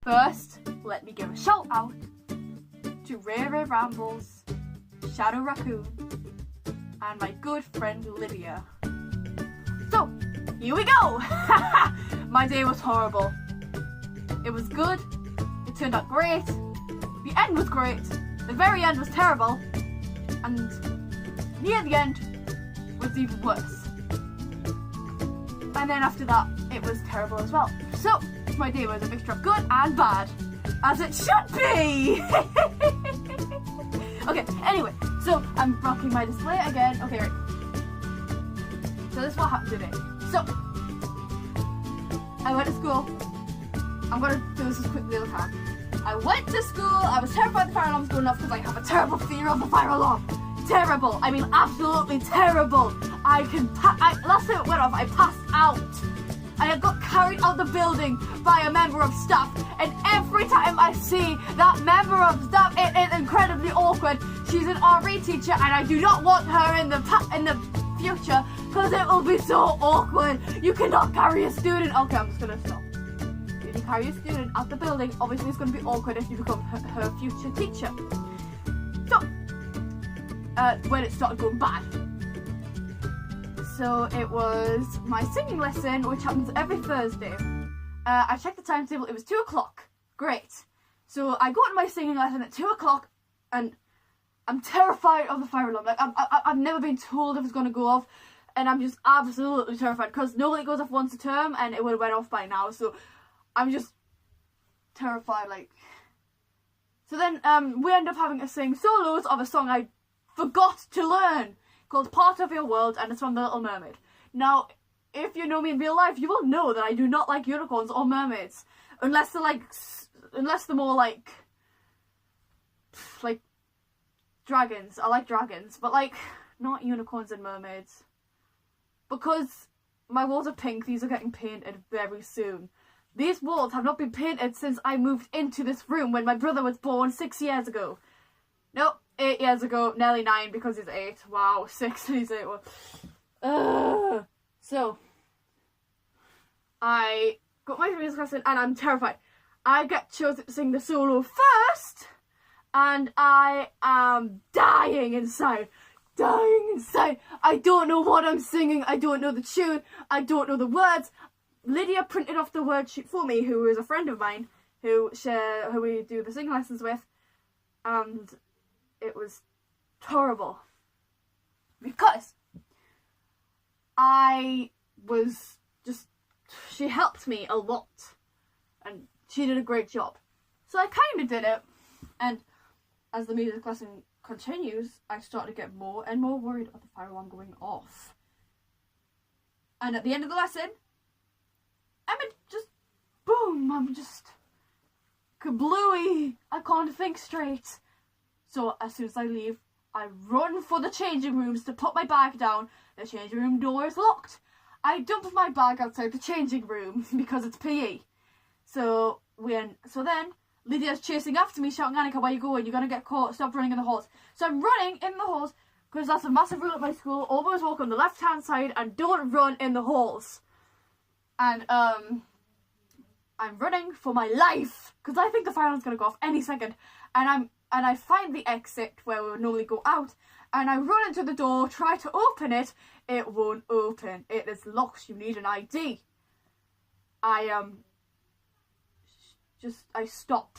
First, let me give a shout out to Ray Ray Rambles, Shadow Raccoon, and my good friend Lydia. So, here we go! My day was horrible. It was good, it turned out great, the end was great, the very end was terrible, and near the end was even worse. And then after that, it was terrible as well. So, my day was a mixture of good and bad, as it should be! Okay, anyway, so I'm rocking my display again. Okay, right. So this is what happened today. So, I went to school. I'm gonna do this as quickly as I can. I went to school. I was terrified the fire alarm was going off because I have a terrible fear of the fire alarm. Terrible. I mean, absolutely terrible. Last time it went off, I passed out. I got carried out the building by a member of staff, and every time I see that member of staff, it is incredibly awkward. She's an RE teacher, and I do not want her in the future because it will be so awkward. You cannot carry a student. Okay, I'm just gonna stop. If you carry a student out the building, obviously it's going to be awkward if you become her future teacher. So, when it started going bad. So it was my singing lesson, which happens every Thursday. I checked the timetable, it was 2 o'clock. Great. So I go to my singing lesson at 2 o'clock, and I'm terrified of the fire alarm. Like, I've never been told if it's going to go off, and I'm just absolutely terrified, because normally it goes off once a term, and it would have went off by now, so I'm just terrified, like. So then we end up having to sing solos of a song I forgot to learn, called Part of Your World, and it's from The Little Mermaid. Now, if you know me in real life, you will know that I do not like unicorns or mermaids, unless they're more like dragons. I like dragons, but like not unicorns and mermaids. Because my walls are pink, these are getting painted very soon. These walls have not been painted since I moved into this room when my brother was born 6 years ago. Nope. 8 years ago, nearly 9 because he's 8. Wow, 6, he's 8. So, I got my music lesson and I'm terrified. I get chosen to sing the solo first, and I am dying inside. I don't know what I'm singing. I don't know the tune. I don't know the words. Lydia printed off the word sheet for me, who is a friend of mine, who we do the singing lessons with, and it was horrible because she helped me a lot and she did a great job. So I kind of did it, and as the music lesson continues, I start to get more and more worried of the fire alarm going off. And at the end of the lesson, I'm just kablooey. I can't think straight. So as soon as I leave, I run for the changing rooms to put my bag down. The changing room door is locked. I dump my bag outside the changing room because it's PE. So then Lydia's chasing after me, shouting, "Annika, where you going? You're gonna get caught. Stop running in the halls." So I'm running in the halls because that's a massive rule at my school. Always walk on the left-hand side and don't run in the halls. And I'm running for my life because I think the fire alarm's gonna go off any second. And I find the exit where we would normally go out, and I run into the door, try to open it. It won't open. It is locked. You need an ID. I stop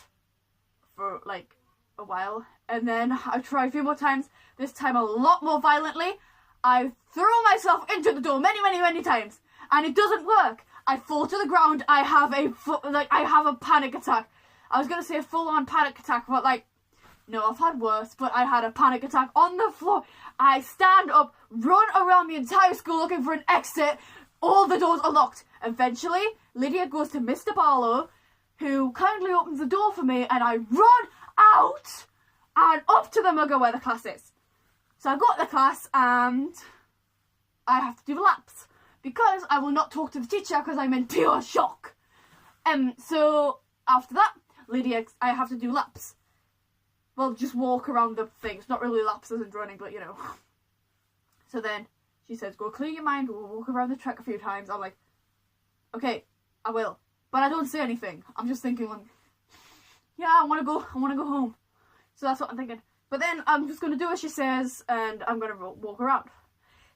for like a while, and then I try a few more times. This time a lot more violently. I throw myself into the door many times, and it doesn't work. I fall to the ground. I have a panic attack. I was gonna say a full-on panic attack, but like, no, I've had worse, but I had a panic attack on the floor. I stand up, run around the entire school looking for an exit. All the doors are locked. Eventually, Lydia goes to Mr. Barlow, who kindly opens the door for me, and I run out and up to the mugger where the class is. So I got to the class, and I have to do laps, because I will not talk to the teacher because I'm in pure shock. So after that, Lydia, I have to do laps. Well, just walk around the things. Not really laps as in running, but you know. So then she says, go clear your mind, we'll walk around the track a few times. I'm like, okay, I will. But I don't say anything. I'm just thinking, like, yeah, I want to go home. So that's what I'm thinking. But then I'm just going to do as she says, and I'm going to walk around.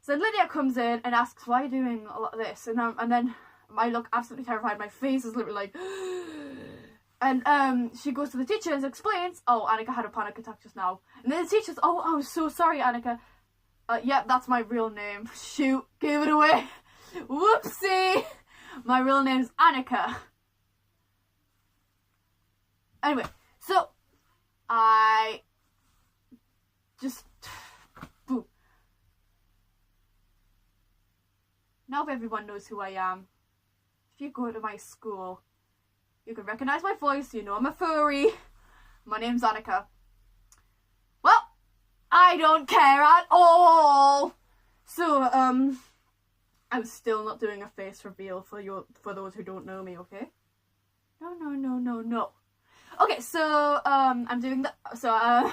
So then Lydia comes in and asks, why are you doing a lot of this? And then I look absolutely terrified. My face is literally like... And she goes to the teacher and explains, oh, Annika had a panic attack just now. And then the teacher's, oh, I'm so sorry, Annika. Yeah, that's my real name. Shoot, gave it away. Whoopsie. My real name's Annika. Anyway, so I just... Boo. Now everyone knows who I am. If you go to my school, you can recognise my voice, you know I'm a furry. My name's Annika. Well, I don't care at all. So, I'm still not doing a face reveal for those who don't know me, okay? No. Okay, so, I'm doing that. So,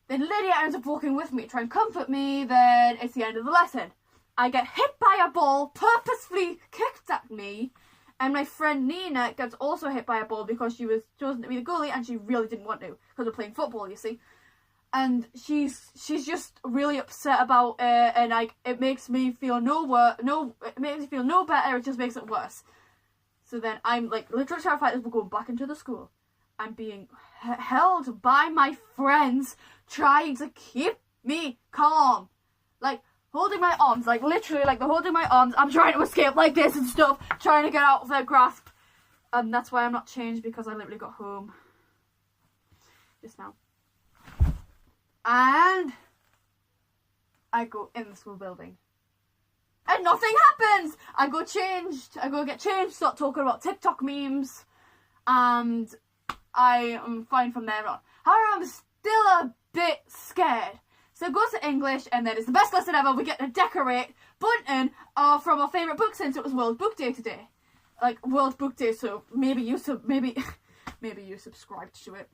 then Lydia ends up walking with me, trying to comfort me. Then it's the end of the lesson. I get hit by a ball, purposefully kicked at me. And my friend Nina gets also hit by a ball because she was chosen to be the goalie and she really didn't want to because we're playing football, you see. And she's just really upset about it, and like it makes me feel it makes me feel no better. It just makes it worse. So then I'm like literally terrified as we're going back into the school. I'm being held by my friends, trying to keep me calm, like holding my arms, like literally, like they're holding my arms. I'm trying to escape like this and stuff, trying to get out of their grasp. And that's why I'm not changed, because I literally got home just now. And I go in the school building. And nothing happens! I go get changed, start talking about TikTok memes. And I am fine from there on. However, I'm still a bit scared. So it goes to English, and then it's the best lesson ever. We get to decorate Bunton from our favourite book since it was World Book Day today. Like, World Book Day, so maybe you subscribed to it.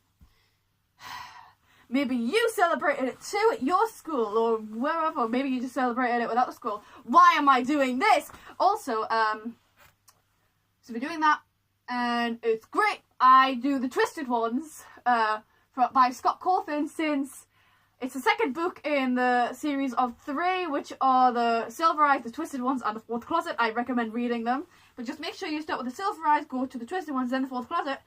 Maybe you celebrated it too at your school or wherever. Maybe you just celebrated it without the school. Why am I doing this? Also, so we're doing that, and it's great. I do the Twisted Ones by Scott Cawthon, since it's the second book in the series of 3, which are the Silver Eyes, the Twisted Ones, and the Fourth Closet. I recommend reading them. But just make sure you start with the Silver Eyes, go to the Twisted Ones, then the Fourth Closet,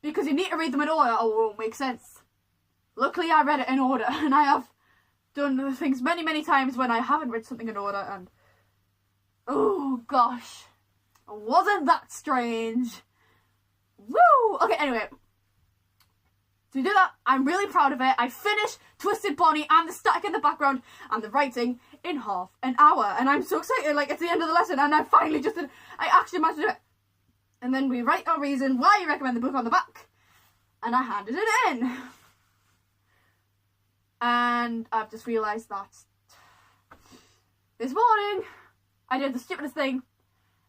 because you need to read them in order or it won't make sense. Luckily, I read it in order, and I have done things many, many times when I haven't read something in order, and oh gosh, wasn't that strange? Woo! Okay, anyway. To do that, I'm really proud of it. I finished Twisted Bonnie and the static in the background and the writing in half an hour. And I'm so excited, like, it's the end of the lesson and I finally I actually managed to do it. And then we write our reason why you recommend the book on the back. And I handed it in. And I've just realised that this morning I did the stupidest thing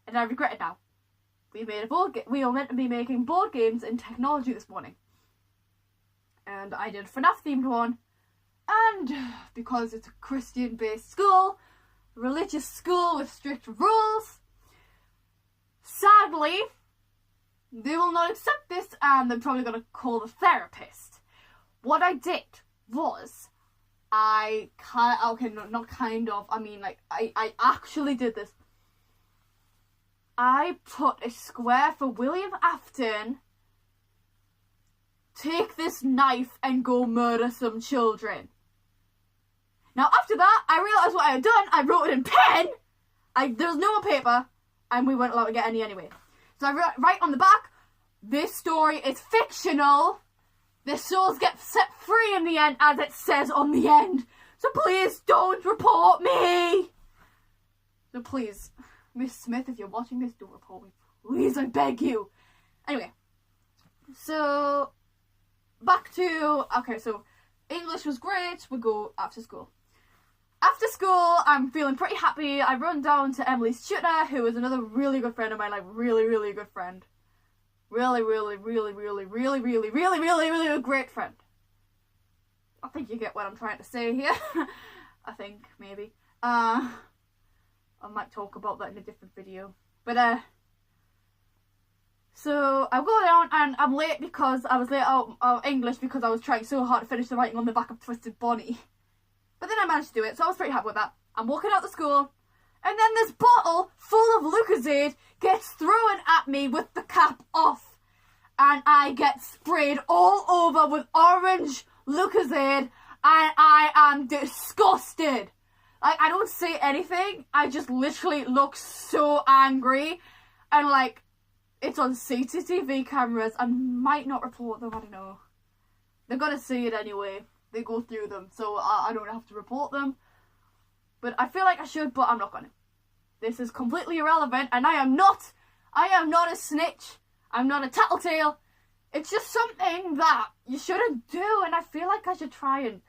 and I regret it now. We were meant to be making board games in technology this morning. And I did a FNAF themed one, and because it's a Christian based school, religious school with strict rules, sadly they will not accept this and they're probably going to call the therapist. What I did was, I actually did this. I put a square for William Afton, take this knife and go murder some children. Now after that, I realised what I had done. I wrote it in pen. There was no more paper, and we weren't allowed to get any anyway. So I write on the back, this story is fictional. The souls get set free in the end, as it says on the end. So please don't report me. So please, Miss Smith, if you're watching this, don't report me. Please, I beg you. Anyway, so back to, okay, so English was great. We go after school. After school, I'm feeling pretty happy. I run down to Emily's tutor, who is another really good friend of mine, like really, really good friend. Really, really, really, really, really, really, really, really, really a great friend. I think you get what I'm trying to say here. I think, maybe. I might talk about that in a different video. But, So I go down and I'm late because I was late out of English because I was trying so hard to finish the writing on the back of Twisted Bonnie. But then I managed to do it, so I was pretty happy with that. I'm walking out the school, and then this bottle full of Lucozade gets thrown at me with the cap off. And I get sprayed all over with orange Lucozade, and I am disgusted. Like, I don't say anything, I just literally look so angry, and like, it's on CCTV cameras. I might not report them, I don't know. They're gonna see it anyway. They go through them, so I don't have to report them. But I feel like I should, but I'm not gonna. This is completely irrelevant, and I am not a snitch. I'm not a tattletale. It's just something that you shouldn't do, and I feel like I should try and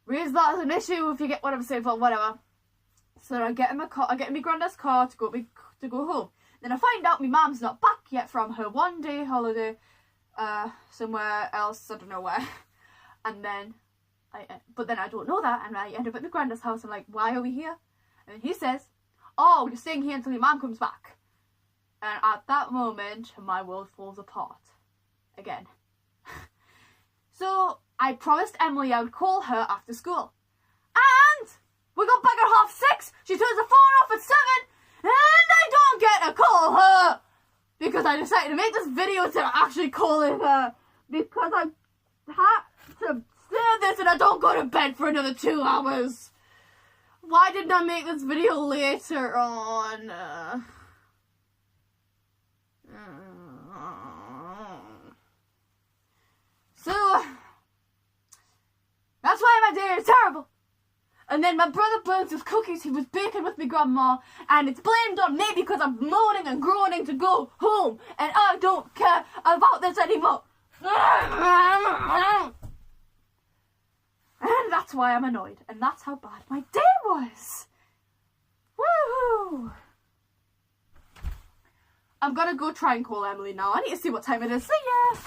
raise that as an issue, if you get what I'm saying, but whatever. So I get in my car, I get in my granddad's car to go home. Then I find out my mum's not back yet from her one-day holiday, somewhere else, I don't know where. And then, but then I don't know that, and I end up at my granddad's house. I'm like, why are we here? And he says, oh, you're staying here until your mum comes back. And at that moment, my world falls apart. Again. So, I promised Emily I would call her after school. And we got back at 6:30. She turns the phone off at 7. And I don't get to call her. Because I decided to make this video instead of actually calling her. Because I had to say this and I don't go to bed for another 2 hours. Why didn't I make this video later on? So, that's why my day is terrible. And then my brother burns his cookies he was baking with my grandma, and it's blamed on me because I'm moaning and groaning to go home, and I don't care about this anymore. And that's why I'm annoyed, and that's how bad my day was. Woohoo! I'm gonna go try and call Emily now. I need to see what time it is. See ya!